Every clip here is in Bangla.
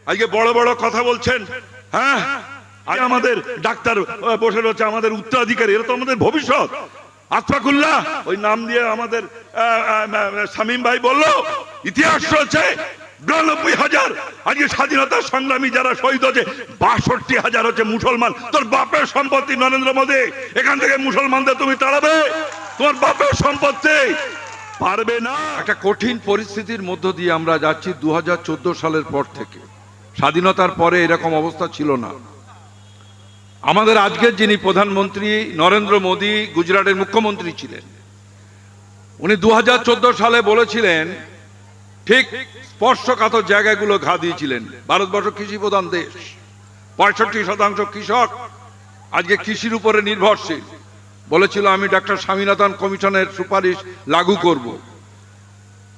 আজকে বড় বড় কথা বলছেন। হ্যাঁ, আমাদের ডাক্তার বসে রয়েছে, আমাদের উত্তরাধিকারী, এরা তো আমাদের ভবিষ্যৎ। আশফাকুল্লাহ ওই নাম দিয়ে আমাদের শামীম ভাই বললো ইতিহাস রয়েছে 92,000। আজকে স্বাধীনতা সংগ্রামী যারা শহীদ হচ্ছে 62,000 হচ্ছে মুসলমান। তোর বাপের সম্পত্তি নরেন্দ্র মোদী, এখান থেকে মুসলমানদের তুমি তাড়াবে? তোমার বাপের সম্পত্তি পারবে না। একটা কঠিন পরিস্থিতির মধ্য দিয়ে আমরা যাচ্ছি 2014 সালের পর থেকে। স্বাধীনতার পরে এরকম অবস্থা ছিল না। আমাদের আজকের যিনি প্রধানমন্ত্রী নরেন্দ্র মোদী গুজরাটের মুখ্যমন্ত্রী ছিলেন, উনি 2014 সালে বলেছিলেন, ঠিক স্পর্শকাতর জায়গাগুলো ঘা দিয়েছিলেন। ভারতবর্ষ কৃষি প্রধান দেশ, 65% কৃষক আজকে কৃষির উপরে নির্ভরশীল। বলেছিল আমি ডক্টর স্বামীনাথন কমিশনের সুপারিশ লাগু করব।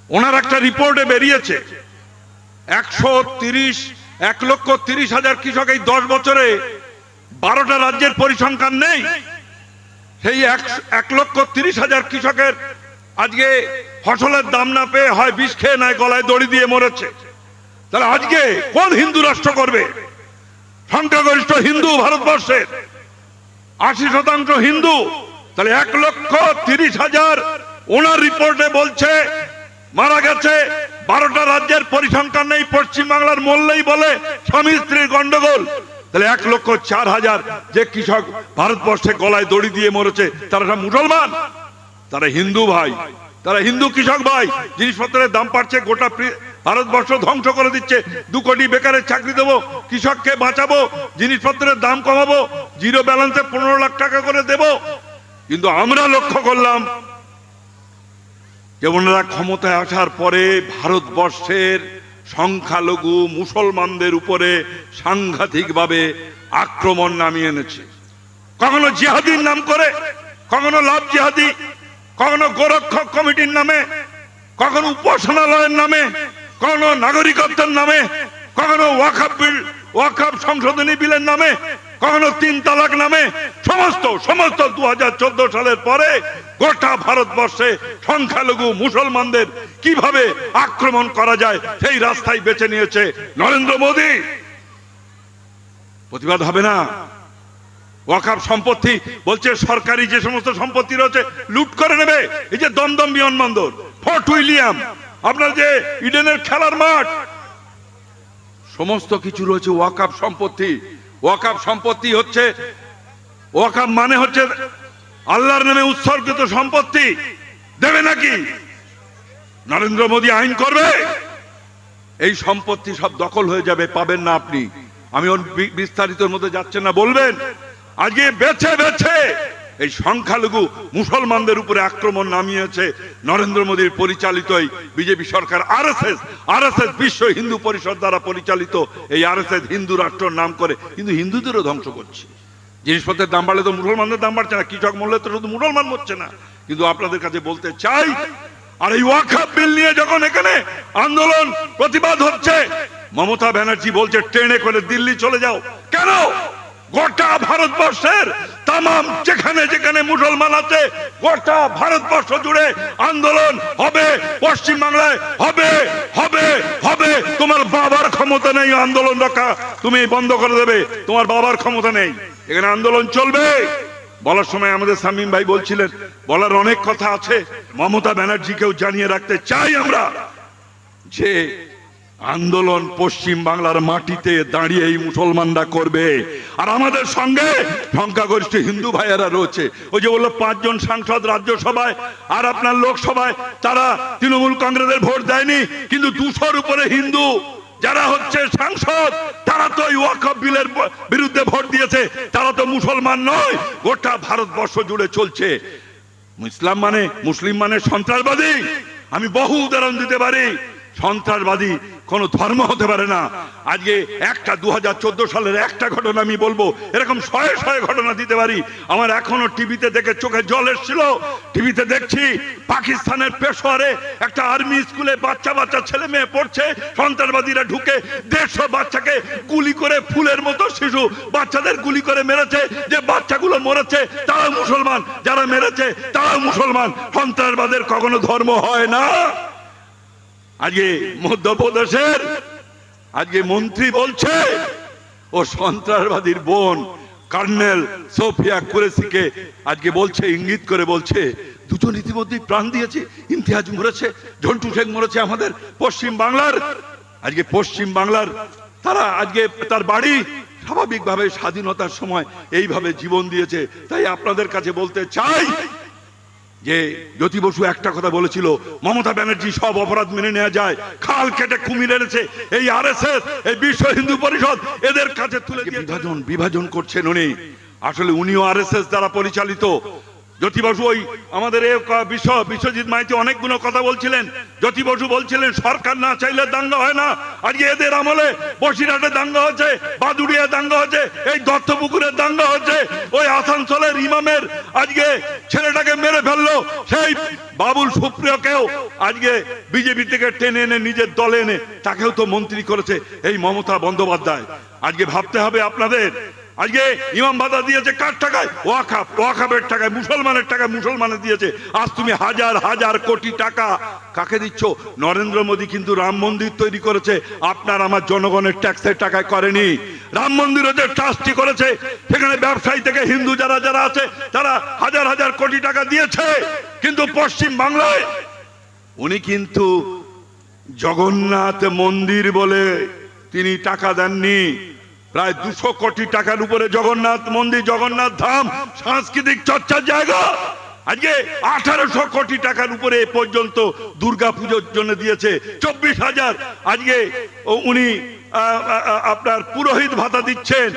ওনার একটা রিপোর্টে বেরিয়েছে 1,30,000 কৃষক এই 10 বছরে 12টা রাজ্যের পরিসংখ্যান নেই। সেই 1,30,000 কৃষকের আজকে ফসলের দাম না পেয়ে হয় বিষ খেয়ে নয় গলায় দড়ি দিয়ে মরেছে। তাহলে আজকে কোন হিন্দু রাষ্ট্র করবে? সংখ্যাগরিষ্ঠ হিন্দু ভারতবর্ষের 80% হিন্দু। তাহলে 1,30,000 ওনার রিপোর্টে বলছে মারা গেছে। 12টা রাজ্যের পরিসংখ্যান নেই, পশ্চিমবাংলার মরলেই বলে স্বামী স্ত্রীর গন্ডগোল। তাহলে 1,04,000 যে কৃষক ভারতবর্ষে গলায় দড়ি দিয়ে মরেছে, তারা সব মুসলমান? তারা হিন্দু ভাই, তারা হিন্দু কৃষক ভাই। জিনিসপত্রের দাম বাড়ছে, গোটা ভারতবর্ষ ধ্বংস করে দিচ্ছে। 2 কোটি বেকারের চাকরি দেবো, কৃষককে বাঁচাবো, জিনিসপত্রের দাম কমাবো, জিরো ব্যালেন্সে 15 লাখ টাকা করে দেব। কিন্তু আমরা লক্ষ্য করলাম যে ওনারা ক্ষমতায় আসার পরে ভারতবর্ষের সংখ্যালঘু মুসলমানদের উপরে সাংঘাতিকভাবে আক্রমণ নামিয়ে এনেছে। কখনো জিহাদির নাম করে, কখনো লাভ জিহাদি, কখনো গোরক্ষক কমিটির নামে, কখনো উপাসনালয়ের নামে, কখনো নাগরিকত্বের নামে, কখনো ওয়াকফ সংশোধনী বিলের নামে, কখনো 3 তালাক নামে। সমস্ত 2014 সালের পরে গোটা ভারতবর্ষে সংখ্যালঘু মুসলমানদের কিভাবে আক্রমণ করা যায় সেই রাস্তায় বেছে নিয়েছে নরেন্দ্র মোদী। প্রতিবাদ হবে না? ওয়াকফ সম্পত্তি বলছে সরকারি যে সমস্ত সম্পত্তি রয়েছে লুট করে নেবে। এই যে দমদম বিমানবন্দর, ফোর্ট উইলিয়াম, আপনার যে ইডেনের খেলার মাঠ, সমস্ত কিছু রয়েছে ওয়াকফ সম্পত্তি। ওয়াকফ সম্পত্তি হচ্ছে, ওয়াকফ মানে হচ্ছে আল্লাহর নামে উৎসর্গিত সম্পত্তি। দেবে নাকি? নরেন্দ্র মোদী আইন করবে, এই সম্পত্তি সব দখল হয়ে যাবে, পাবেন না আপনি। আমি বিস্তারিতের মধ্যে যাচ্ছেন না, বলবেন আজকে বেছে বেছে এই সংখ্যালঘু মুসলমানদের উপরে আক্রমণ নামিয়েছে নরেন্দ্র মোদীর পরিচালিত এই বিজেপি সরকার। আরএসএস বিশ্ব হিন্দু পরিষদ দ্বারা পরিচালিত এই আরএসএস হিন্দু রাষ্ট্রের নাম করে কিন্তু হিন্দুদেরও ধ্বংস করছে। জিনিসপত্রের দাম বাড়লে তো মুসলমানদের দাম বাড়ছে না, কৃষক মরলে তো শুধু মুসলমান মরছে না। কিন্তু আপনাদের কাছে বলতে চাই, আর এই ওয়াকফ বিল নিয়ে যখন এখানে আন্দোলন প্রতিবাদ হচ্ছে, মমতা ব্যানার্জি বলছে ট্রেনে করে দিল্লি চলে যাও। কেন? গোটা ভারতবর্ষের তামাম যেখানে যেখানে মুসলমান আছে গোটা ভারতবর্ষ জুড়ে আন্দোলন হবে, পশ্চিমবাংলায় হবে হবে হবে। তোমার বাবার ক্ষমতা নেই আন্দোলন রক্ষা, তুমি বন্ধ করে দেবে, তোমার বাবার ক্ষমতা নেই, এখানে আন্দোলন চলবে। বলার সময় আমাদের শামীম ভাই বলছিলেন বলার অনেক কথা আছে। মমতা ব্যানার্জিকেও জানিয়ে রাখতে চাই আমরা যে আন্দোলন পশ্চিম বাংলার মাটিতে দাঁড়িয়ে এই মুসলমানরা করবে। আর আমাদের সঙ্গে সংখ্যাগরিষ্ঠ হিন্দু ভাইয়েরা রয়েছে। ওই যে বললো 5 জন সাংসদ রাজ্যসভায় আর আপনার লোকসভায় তারা তৃণমূল কংগ্রেসের ভোট দেয়নি, কিন্তু 200-র উপরে হিন্দু যারা হচ্ছে সাংসদ তারা তো এই ওয়াকফ বিলের বিরুদ্ধে ভোট দিয়েছে। তারা তো মুসলমান নয়, গোটা ভারতবর্ষ জুড়ে চলছে। মুসলিম মানে সন্ত্রাসবাদী। আমি বহু উদাহরণ দিতে পারি। সন্ত্রাসবাদী কোন ধর্ম হতে পারে না। আজকে একটা 2014 সালের একটা ঘটনা আমি বলবো, এরকম শয়ে শয়ে ঘটনা দিতে পারি। আমার এখনো টিভিতে দেখে চোখে জল এসেছিল। টিভিতে দেখছি পাকিস্তানের পেশোয়ারে একটা আর্মি স্কুলে বাচ্চা ছেলে মেয়ে পড়ছে, সন্ত্রাসবাদীরা ঢুকে 150 বাচ্চাকে গুলি করে, ফুলের মতো শিশু বাচ্চাদের গুলি করে মেরেছে। যে বাচ্চাগুলো মরেছে তারা মুসলমান, যারা মেরেছে তারা মুসলমান। সন্ত্রাসবাদের কখনো ধর্ম হয় না। আজকে মধ্যপ্রদেশের আজকে মন্ত্রী বলছে ও সন্ত্রাসবাদীর বোন কর্নেল সোফিয়া কুরেশিকে আজকে বলছে, ইঙ্গিত করে বলছে, দুজন ইতিমধ্যেই প্রাণ দিয়েছে, ইমতিয়াজ মরেছে, ঝন্টু শেখ মরেছে আমাদের পশ্চিম বাংলার। আজকে পশ্চিম বাংলার তারা আজকে তার বাড়ি স্বাভাবিকভাবে স্বাধীনতার সময় এইভাবে জীবন দিয়েছে। তাই আপনাদের কাছে বলতে চাই যে জ্যোতি বসু একটা কথা বলেছিল, মমতা ব্যানার্জি সব অপরাধ মেনে নেওয়া যায়, খাল কেটে কুমির এনেছে এই আরএসএস, এই বিশ্ব হিন্দু পরিষদ, এদের কাছে তুলে দিয়ে বিভাজন করছেন উনি। আসলে উনিও আরএসএস দ্বারা পরিচালিত। জ্যোতি বসু ওই আমাদের বিশ্বজিৎ মাইতি অনেকগুলো কথা বলছিলেন। জ্যোতি বসু বলছিলেন সরকার না চাইলে দাঙ্গা হয় না। আজকে এদের আমলে বসিরহাটে দাঙ্গা হচ্ছে, বাদুড়িয়া দাঙ্গা হচ্ছে, এই দত্তপুকুরের দাঙ্গা হচ্ছে, ওই আসানসোলের ইমামের আজকে ছেলেটাকে মেরে ফেললো, সেই বাবুল সুপ্রিয়কেও আজকে বিজেপি থেকে টেনে এনে নিজের দলে এনে তাকেও তো মন্ত্রী করেছে এই মমতা বন্দ্যোপাধ্যায়। আজকে ভাবতে হবে আপনাদের, আজকে ইমাম বাধা দিয়েছে কার টাকায়? ওয়াকাফ, ওয়াকাফের টাকায়, মুসলমানের টাকায় মুসলমানের দিয়েছে। আজ তুমি হাজার হাজার কোটি টাকা কাকে দিচ্ছ? নরেন্দ্র মোদী কিন্তু রাম মন্দির তৈরি করেছে, আপনার আমার জনগণের ট্যাক্সের টাকায় করেনি। রাম মন্দিরে যে ট্রাস্টি করেছে সেখানে ব্যবসায়ী থেকে হিন্দু যারা যারা আছে তারা হাজার হাজার কোটি টাকা দিয়েছে। কিন্তু পশ্চিম বাংলায় উনি কিন্তু জগন্নাথ মন্দির বলে তিনি টাকা দেননি। প্রায় 200 কোটি টাকার উপরে জগন্নাথ মন্দির, জগন্নাথ ধাম সাংস্কৃতিক চর্চার জায়গা। আজকে 1800 কোটি টাকার উপরে এ পর্যন্ত দুর্গা পুজোর জন্য দিয়েছে। 24,000 আজকে উনি আপনার পুরোহিত ভাতা দিচ্ছেন।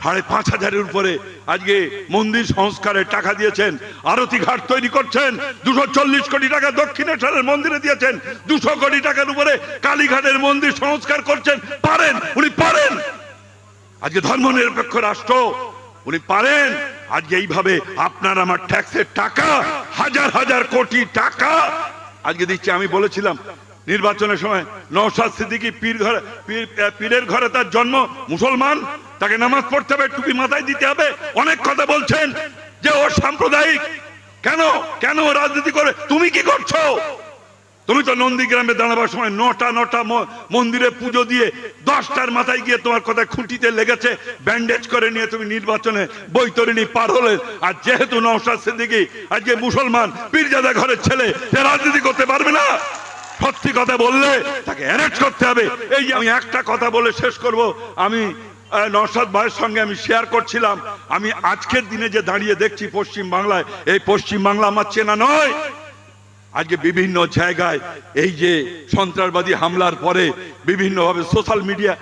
5,500-এর উপরে আজকে মন্দির সংস্কারের টাকা দিয়েছেন। আরতি ঘাট তৈরি করছেন, 240 কোটি টাকা দক্ষিণেশ্বরের মন্দিরে দিয়েছেন। 200 কোটি টাকার উপরে কালীঘাটের মন্দির সংস্কার করছেন। পারেন, উনি পারেন। আজকে ধর্মনিরপেক্ষ রাষ্ট্র, উনি পারেন। আজকে এইভাবে আপনার আমার ট্যাক্সের টাকা হাজার হাজার কোটি টাকা আজকে দিচ্ছে। আমি বলেছিলাম নির্বাচনের সময় নওশাদ সিদ্দিকী পীরের ঘরে তার জন্ম, মুসলমান, তাকে নামাজ পড়তে হবে, টুপি মাথায় দিতে হবে। অনেক কথা বলছেন যে ও সাম্প্রদায়িক। কেন কেন রাজনীতি করে? তুমি কি করছো? তুমি তো নন্দীগ্রামে দাঁড়াবার সময় 9টা মন্দিরে পুজো দিয়ে 10টার মাথায় গিয়ে তোমার কথায় খুঁটিতে লেগেছে, ব্যান্ডেজ করে নিয়ে তুমি নির্বাচনে বৈতরণী পার হলে। আর যেহেতু নওশাদ সিদ্দিকী আজকে মুসলমান, পীরজাদা ঘরের ছেলে, সে রাজনীতি করতে পারবে না। সত্যি কথা বললে তাকে অ্যারেস্ট করতে হবে। এই যে আমি একটা কথা বলে শেষ করব, আমি নওশাদ ভাইয়ের সঙ্গে আমি শেয়ার করছিলাম, আমি আজকের দিনে যে দাঁড়িয়ে দেখছি পশ্চিম বাংলায়, এই পশ্চিম বাংলা আমার চেনা নয়। আজকে বিভিন্ন জায়গায় এই যে সন্ত্রাসবাদী হামলার পরে বিভিন্নভাবে সোশ্যাল মিডিয়া,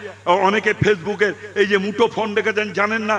অনেকে ফেসবুকের এই যে মুঠো ফোন দেখেছেন, জানেন না